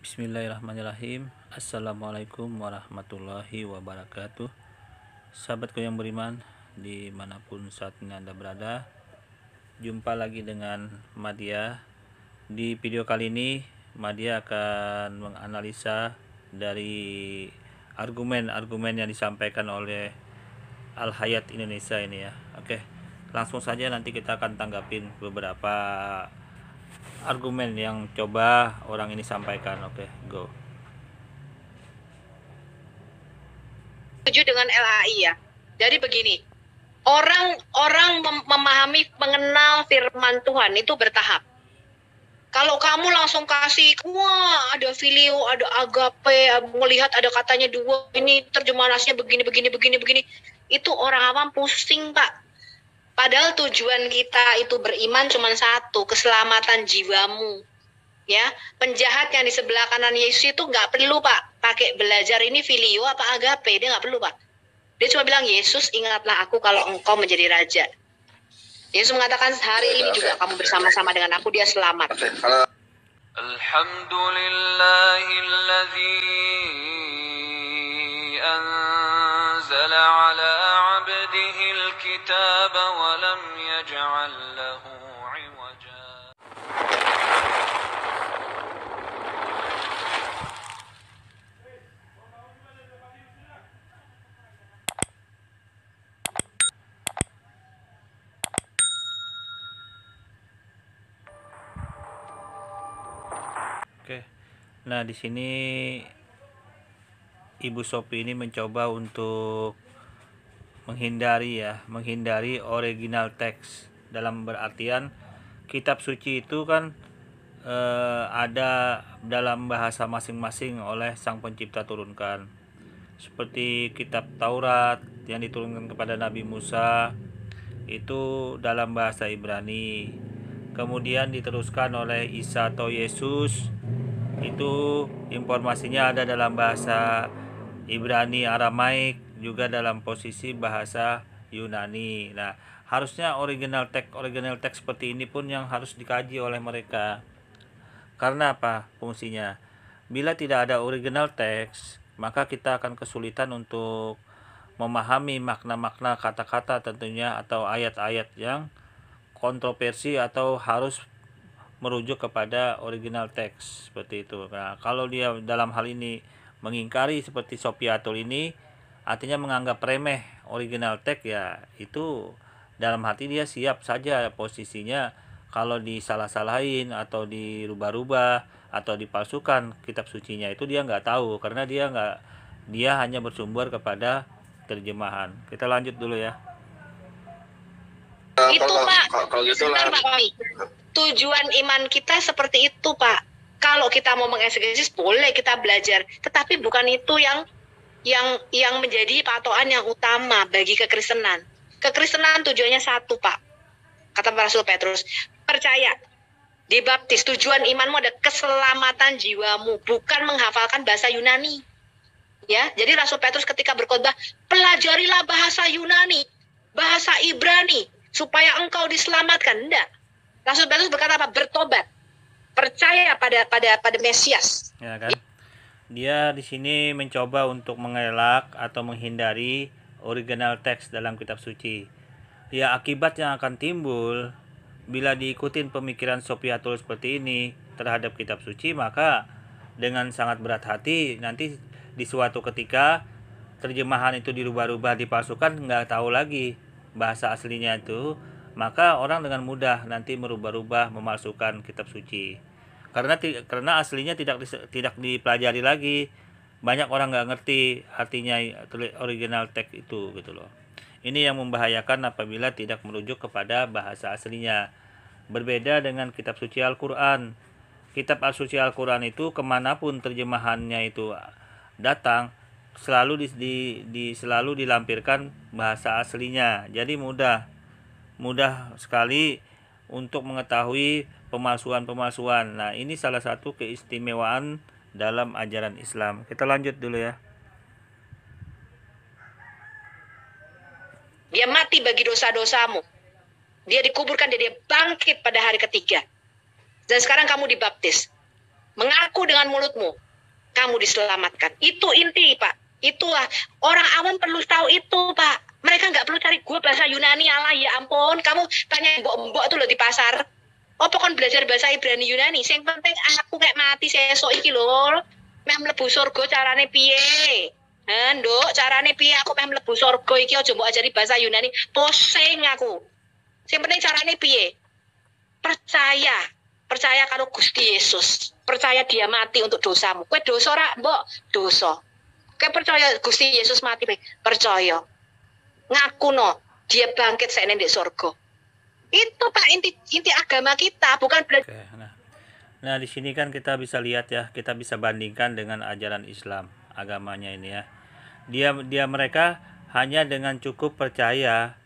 Bismillahirrahmanirrahim. Assalamualaikum warahmatullahi wabarakatuh. Sahabatku yang beriman, dimanapun saat ini Anda berada, jumpa lagi dengan Madya. Di video kali ini Madya akan menganalisa dari argumen-argumen yang disampaikan oleh Al Hayat Indonesia ini ya. Oke, langsung saja nanti kita akan tanggapin beberapa argumen yang coba orang ini sampaikan. Oke, go. Setuju dengan LAI ya. Jadi begini, orang memahami, mengenal firman Tuhan itu bertahap. Kalau kamu langsung kasih, wah ada filio, ada agape, melihat ada katanya dua, ini terjemahan aslinya begini, itu orang awam pusing Pak. Padahal tujuan kita itu beriman cuma satu, keselamatan jiwamu. Ya, penjahat yang di sebelah kanan Yesus itu nggak perlu Pak pakai belajar ini filio apa agape, dia nggak perlu Pak. Dia cuma bilang, Yesus ingatlah aku kalau engkau menjadi raja. Yesus mengatakan hari ini juga kamu bersama-sama dengan aku, dia selamat. Alhamdulillahilladzi anzala ala abdihil kitaba wa lam yaj'al lahu iwaja. Oke. Nah, di sini Ibu Sophie ini mencoba untuk menghindari original teks, dalam berartian kitab suci itu kan ada dalam bahasa masing-masing oleh Sang Pencipta turunkan. Seperti kitab Taurat yang diturunkan kepada Nabi Musa itu dalam bahasa Ibrani. Kemudian diteruskan oleh Isa atau Yesus, itu informasinya ada dalam bahasa Ibrani, Aramaik, juga dalam posisi bahasa Yunani. Nah, harusnya original teks seperti ini pun yang harus dikaji oleh mereka. Karena apa fungsinya? Bila tidak ada original teks, maka kita akan kesulitan untuk memahami makna-makna kata-kata tentunya, atau ayat-ayat yang kontroversi atau harus merujuk kepada original teks seperti itu. Nah, kalau dia dalam hal ini mengingkari seperti Sopiatul ini, artinya menganggap remeh original teks, ya itu dalam hati dia siap saja posisinya kalau disalah-salahin atau dirubah-rubah atau dipalsukan kitab sucinya, itu dia nggak tahu karena dia hanya bersumber kepada terjemahan. Kita lanjut dulu ya. Itu Pak, kalau gitu lah. Tujuan iman kita seperti itu Pak. Kalau kita mau mengeksekusi boleh kita belajar, tetapi bukan itu yang menjadi patokan yang utama bagi kekristenan. Kekristenan tujuannya satu Pak. Kata Rasul Petrus, percaya, dibaptis, tujuan imanmu ada keselamatan jiwamu, bukan menghafalkan bahasa Yunani. Ya, jadi Rasul Petrus ketika berkhotbah, pelajarilah bahasa Yunani, bahasa Ibrani, supaya engkau diselamatkan. Enggak. Rasul Petrus berkata apa? Bertobat. Percaya pada Mesias. Ya kan? Dia di sini mencoba untuk mengelak atau menghindari original teks dalam kitab suci. Ya, akibat yang akan timbul bila diikutin pemikiran Sopiatul seperti ini terhadap kitab suci, maka dengan sangat berat hati nanti di suatu ketika terjemahan itu dirubah-rubah, dipalsukan, nggak tahu lagi bahasa aslinya itu, maka orang dengan mudah nanti merubah-rubah, memalsukan kitab suci. Karena aslinya tidak dipelajari lagi. Banyak orang nggak ngerti artinya original teks itu gitu loh. Ini yang membahayakan apabila tidak merujuk kepada bahasa aslinya. Berbeda dengan kitab suci Al-Quran. Kitab suci Al-Quran itu kemanapun terjemahannya itu datang, selalu selalu dilampirkan bahasa aslinya. Jadi mudah sekali untuk mengetahui pemalsuan. Nah, ini salah satu keistimewaan dalam ajaran Islam. Kita lanjut dulu ya. Dia mati bagi dosa-dosamu. Dia dikuburkan, dia bangkit pada hari ketiga. Dan sekarang kamu dibaptis. Mengaku dengan mulutmu, kamu diselamatkan. Itu inti, Pak. Itulah orang awam perlu tahu itu, Pak. Mereka nggak perlu cari gue bahasa Yunani, Allah ya ampun. Kamu tanya mbok-mbok tuh loh di pasar. Apa kon belajar bahasa Ibrani Yunani? Yang penting aku kayak mati sesuk iki lho. Meh mlebu surga carane piye? Nduk, carane piye aku meh mlebu surga iki aja mbok ajari bahasa Yunani. Pusing aku. Yang penting carane piye? Percaya karo Gusti Yesus. Percaya dia mati untuk dosamu. Kowe dosa ora, mbok? Dosa. Kowe percaya Gusti Yesus mati, percaya. Ngaku no, dia bangkit saene ndek surga. Itu Pak inti agama kita, bukan belajar. Oke, nah di sini kan kita bisa lihat ya, kita bisa bandingkan dengan ajaran Islam, agamanya ini ya. Mereka hanya dengan cukup percaya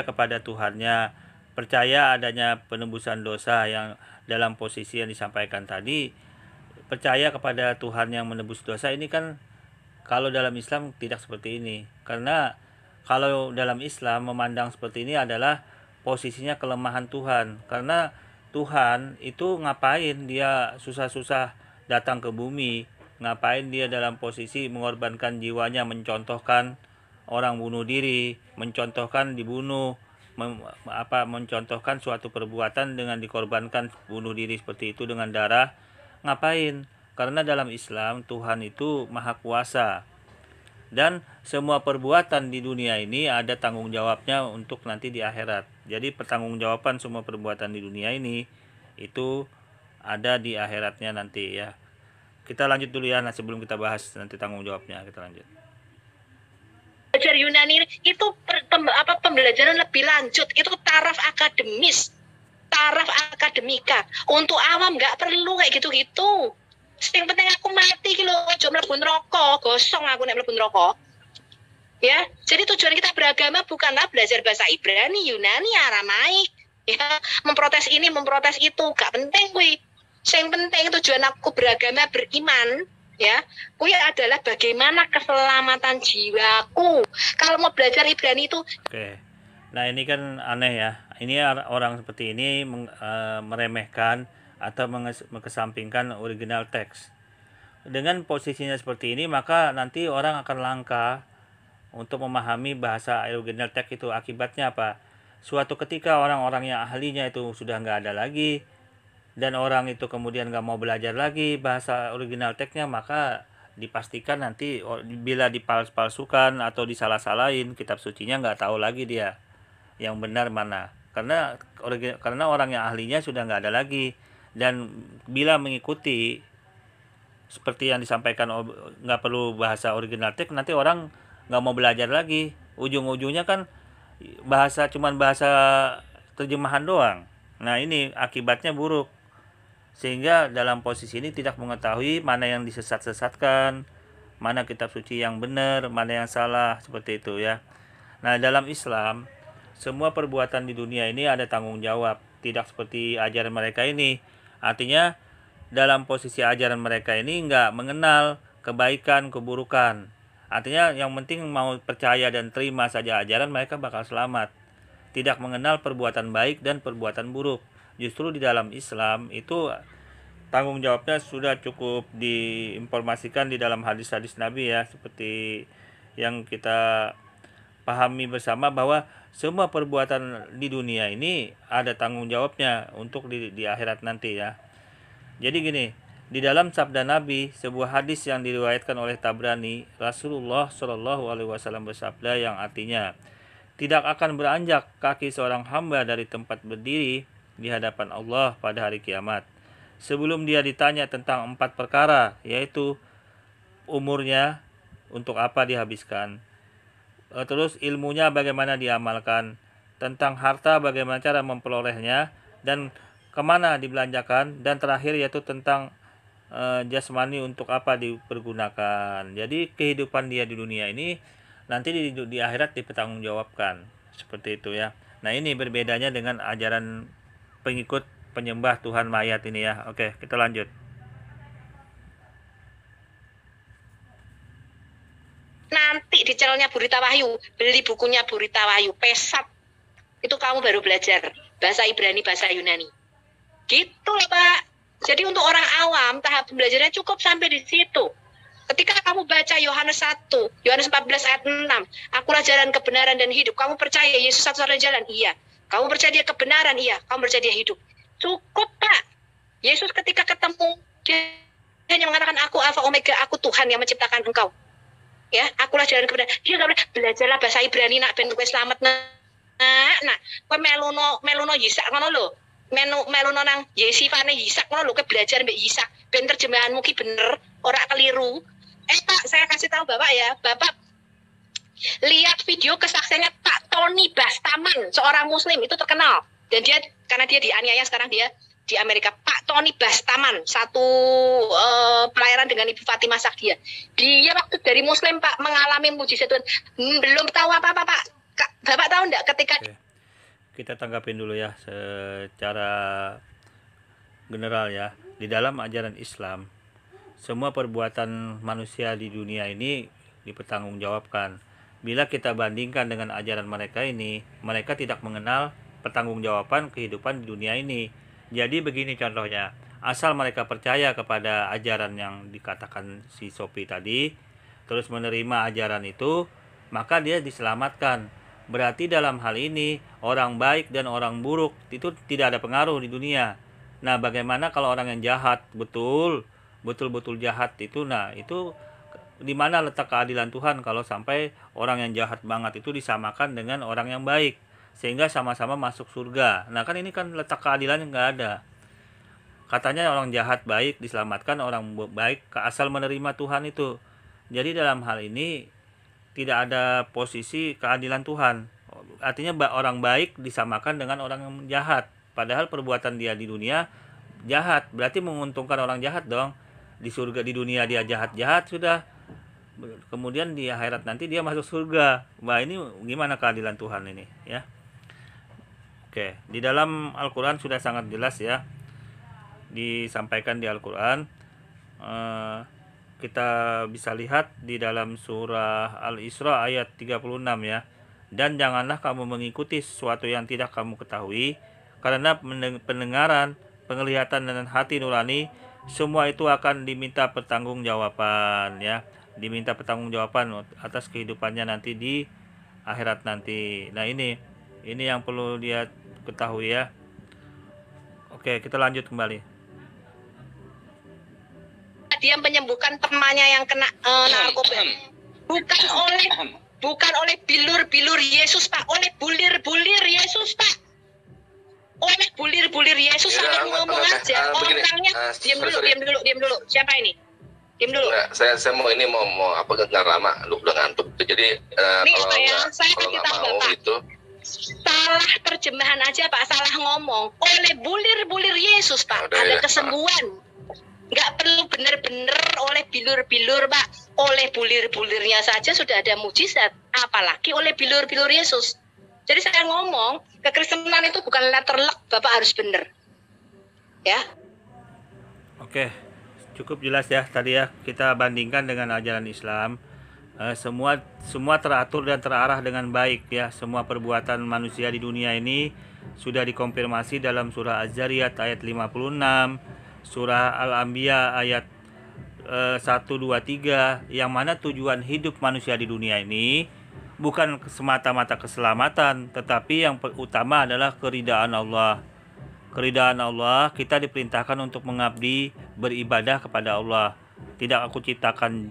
kepada Tuhannya, percaya adanya penebusan dosa yang dalam posisi yang disampaikan tadi, percaya kepada Tuhan yang menebus dosa. Ini kan kalau dalam Islam tidak seperti ini, karena kalau dalam Islam memandang seperti ini adalah posisinya kelemahan Tuhan, karena Tuhan itu ngapain dia susah-susah datang ke bumi, ngapain dia dalam posisi mengorbankan jiwanya, mencontohkan orang bunuh diri, mencontohkan dibunuh, mencontohkan suatu perbuatan dengan dikorbankan bunuh diri seperti itu dengan darah. Ngapain? Karena dalam Islam Tuhan itu maha kuasa, dan semua perbuatan di dunia ini ada tanggung jawabnya untuk nanti di akhirat. Jadi pertanggungjawaban semua perbuatan di dunia ini itu ada di akhiratnya nanti ya. Kita lanjut dulu ya, sebelum kita bahas nanti tanggung jawabnya, kita lanjut. Belajar Yunani itu pembelajaran lebih lanjut, itu taraf akademis, taraf akademika. Untuk awam nggak perlu kayak gitu-gitu. Yang penting aku mati gitu, aja mlebu neraka, gosong aku nek mlebu neraka. Ya, jadi tujuan kita beragama bukanlah belajar bahasa Ibrani, Yunani, Aramaik, ya, memprotes ini, memprotes itu, gak penting kuwi. Yang penting tujuan aku beragama, beriman, ya, kuwi adalah bagaimana keselamatan jiwaku. Kalau mau belajar Ibrani itu. Oke. Nah, ini kan aneh ya. Ini orang seperti ini meremehkan atau mengesampingkan original teks. Dengan posisinya seperti ini, maka nanti orang akan langka untuk memahami bahasa original teks itu. Akibatnya apa? Suatu ketika orang-orang yang ahlinya itu sudah nggak ada lagi, dan orang itu kemudian nggak mau belajar lagi bahasa original teksnya, maka dipastikan nanti bila dipalsukan atau disalah-salahin kitab sucinya, nggak tahu lagi dia yang benar mana. Karena orang yang ahlinya sudah nggak ada lagi. Dan bila mengikuti seperti yang disampaikan, nggak perlu bahasa original teks, nanti orang nggak mau belajar lagi. Ujung-ujungnya kan cuman bahasa terjemahan doang. Nah, ini akibatnya buruk, sehingga dalam posisi ini tidak mengetahui mana yang disesat-sesatkan, mana kitab suci yang benar, mana yang salah, seperti itu ya. Nah, dalam Islam semua perbuatan di dunia ini ada tanggung jawab, tidak seperti ajaran mereka ini. Artinya dalam posisi ajaran mereka ini nggak mengenal kebaikan, keburukan. Artinya yang penting mau percaya dan terima saja ajaran, mereka bakal selamat. Tidak mengenal perbuatan baik dan perbuatan buruk. Justru di dalam Islam itu tanggung jawabnya sudah cukup diinformasikan di dalam hadis-hadis Nabi ya, seperti yang kita pahami bersama bahwa semua perbuatan di dunia ini ada tanggung jawabnya untuk di akhirat nanti ya. Jadi gini, di dalam sabda Nabi, sebuah hadis yang diriwayatkan oleh Tabrani, Rasulullah Shallallahu Alaihi Wasallam bersabda yang artinya, tidak akan beranjak kaki seorang hamba dari tempat berdiri di hadapan Allah pada hari kiamat sebelum dia ditanya tentang 4 perkara, yaitu umurnya untuk apa dihabiskan, terus ilmunya bagaimana diamalkan, tentang harta bagaimana cara memperolehnya dan kemana dibelanjakan, dan terakhir yaitu tentang jasmani untuk apa dipergunakan. Jadi kehidupan dia di dunia ini nanti di akhirat dipertanggungjawabkan, seperti itu ya. Nah, ini berbedanya dengan ajaran pengikut penyembah Tuhan mayat ini ya. Oke, kita lanjut. Nanti di channelnya Burita Wahyu, beli bukunya Burita Wahyu, pesat. Itu kamu baru belajar bahasa Ibrani, bahasa Yunani. Gitu loh Pak. Jadi untuk orang awam tahap pembelajarannya cukup sampai di situ. Ketika kamu baca Yohanes 1, Yohanes 14 ayat 6, akulah jalan kebenaran dan hidup. Kamu percaya Yesus satu-satunya jalan? Iya. Kamu percaya dia kebenaran? Iya. Kamu percaya dia hidup? Cukup, Pak. Yesus ketika ketemu, dia hanya mengatakan, aku Alfa Omega, aku Tuhan yang menciptakan engkau. Ya, akulah jalan kebenaran. Dia nggak boleh, belajarlah bahasa Ibrani, nak, ben kowe selamat, nah, kowe meluno Yisak ngono lho. Meluno nang Yesifane Yisak ngono lho, kowe belajar mbek Yisak, ben terjemahanmu ki bener, ora keliru. Pak, saya kasih tahu Bapak ya, Bapak lihat video kesaksiannya Pak Tony Bastaman, seorang Muslim itu terkenal, dan dia karena dia dianiaya sekarang dia di Amerika. Pak Tony Bastaman, satu pelayaran dengan Ibu Fatimah Sakdia. Dia waktu dari Muslim Pak mengalami mujizat Tuhan, belum tahu apa-apa Pak. Bapak tahu enggak ketika Oke. Kita tanggapin dulu ya secara general ya. Di dalam ajaran Islam, semua perbuatan manusia di dunia ini dipertanggungjawabkan. Bila kita bandingkan dengan ajaran mereka ini, mereka tidak mengenal pertanggungjawaban kehidupan di dunia ini. Jadi begini contohnya, asal mereka percaya kepada ajaran yang dikatakan si Sophie tadi, terus menerima ajaran itu, maka dia diselamatkan. Berarti dalam hal ini, orang baik dan orang buruk itu tidak ada pengaruh di dunia. Nah, bagaimana kalau orang yang jahat betul-betul jahat itu, nah itu di mana letak keadilan Tuhan kalau sampai orang yang jahat banget itu disamakan dengan orang yang baik sehingga sama-sama masuk surga. Nah kan ini kan letak keadilan yang nggak ada. Katanya orang jahat baik diselamatkan, orang baik asal menerima Tuhan itu. Jadi dalam hal ini tidak ada posisi keadilan Tuhan. Artinya orang baik disamakan dengan orang yang jahat. Padahal perbuatan dia di dunia jahat, berarti menguntungkan orang jahat dong. Di surga, di dunia dia jahat-jahat sudah, kemudian di akhirat nanti dia masuk surga. Wah, ini gimana keadilan Tuhan ini ya? Oke, di dalam Al-Quran sudah sangat jelas ya, disampaikan di Al-Quran. Kita bisa lihat di dalam surah Al-Isra ayat 36 ya. Dan janganlah kamu mengikuti sesuatu yang tidak kamu ketahui, karena pendengaran, penglihatan dan hati nurani semua itu akan diminta pertanggungjawaban ya, diminta pertanggungjawaban atas kehidupannya nanti di akhirat nanti. Nah ini yang perlu dia ketahui ya. Oke, kita lanjut kembali. dia menyembuhkan temannya yang kena narkoba, bukan oleh bilur-bilur Yesus Pak, oleh bulir-bulir Yesus Pak. Oleh bulir-bulir Yesus sampai ngomong aja. Orangnya diam dulu. Siapa ini? Diam dulu. Enggak, saya mau nggak lama, lu udah ngantuk. Jadi kalau nggak mau itu salah terjemahan aja Pak, salah ngomong. Oleh bulir-bulir Yesus Pak, ada kesembuhan. Nggak perlu benar-benar oleh bilur-bilur Pak. Oleh bulir-bulirnya saja sudah ada mujizat, apalagi oleh bilur-bilur Yesus. Jadi saya ngomong, kekristenan itu bukan letterlek, Bapak harus benar. Ya. Oke, cukup jelas ya tadi ya, kita bandingkan dengan ajaran Islam. Semua teratur dan terarah dengan baik ya. Semua perbuatan manusia di dunia ini sudah dikonfirmasi dalam surah Az-Zariyat ayat 56, surah Al-Anbiya ayat 1, 2, 3, yang mana tujuan hidup manusia di dunia ini bukan semata-mata keselamatan, tetapi yang utama adalah keridaan Allah. Keridaan Allah, kita diperintahkan untuk mengabdi, beribadah kepada Allah. Tidak aku ciptakan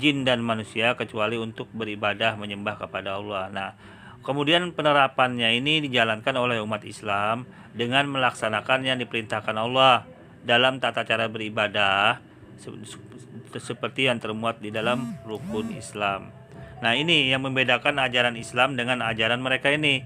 jin dan manusia kecuali untuk beribadah, menyembah kepada Allah. Nah, kemudian penerapannya ini dijalankan oleh umat Islam dengan melaksanakan yang diperintahkan Allah dalam tata cara beribadah seperti yang termuat di dalam rukun Islam. Nah, ini yang membedakan ajaran Islam dengan ajaran mereka ini.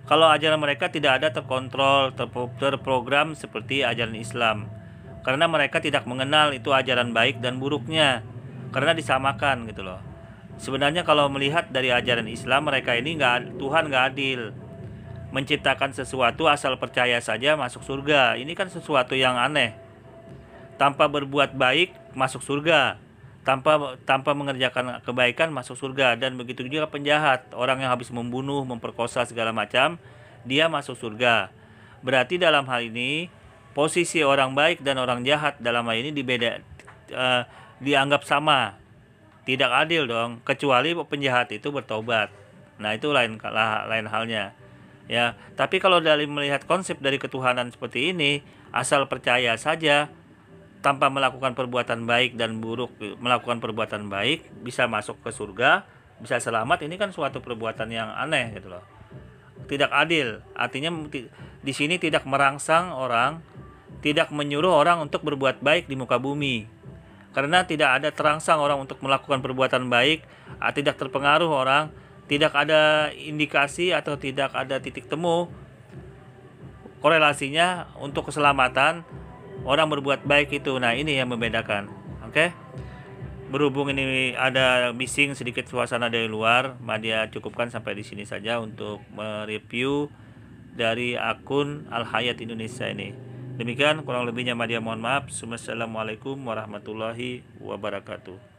Kalau ajaran mereka tidak ada terkontrol, terprogram seperti ajaran Islam. Karena mereka tidak mengenal itu ajaran baik dan buruknya. Karena disamakan gitu loh. Sebenarnya kalau melihat dari ajaran Islam, mereka ini Tuhan nggak adil. Menciptakan sesuatu asal percaya saja masuk surga. Ini kan sesuatu yang aneh. Tanpa berbuat baik masuk surga. Tanpa mengerjakan kebaikan masuk surga. Dan begitu juga penjahat, orang yang habis membunuh, memperkosa segala macam, dia masuk surga. Berarti dalam hal ini posisi orang baik dan orang jahat dalam hal ini dianggap sama. Tidak adil dong, kecuali penjahat itu bertobat. Nah, itu lain halnya. Ya, tapi kalau dari melihat konsep dari ketuhanan seperti ini, asal percaya saja tanpa melakukan perbuatan baik dan buruk, melakukan perbuatan baik bisa masuk ke surga, bisa selamat, ini kan suatu perbuatan yang aneh gitu loh. Tidak adil, artinya di sini tidak merangsang orang, tidak menyuruh orang untuk berbuat baik di muka bumi. Karena tidak ada terangsang orang untuk melakukan perbuatan baik, tidak terpengaruh orang, tidak ada indikasi atau tidak ada titik temu korelasinya untuk keselamatan orang berbuat baik itu. Nah, ini yang membedakan. Oke? Berhubung ini ada bising sedikit suasana dari luar, Madia cukupkan sampai di sini saja untuk mereview dari akun Al Hayat Indonesia ini. Demikian kurang lebihnya Madia mohon maaf. Wassalamualaikum warahmatullahi wabarakatuh.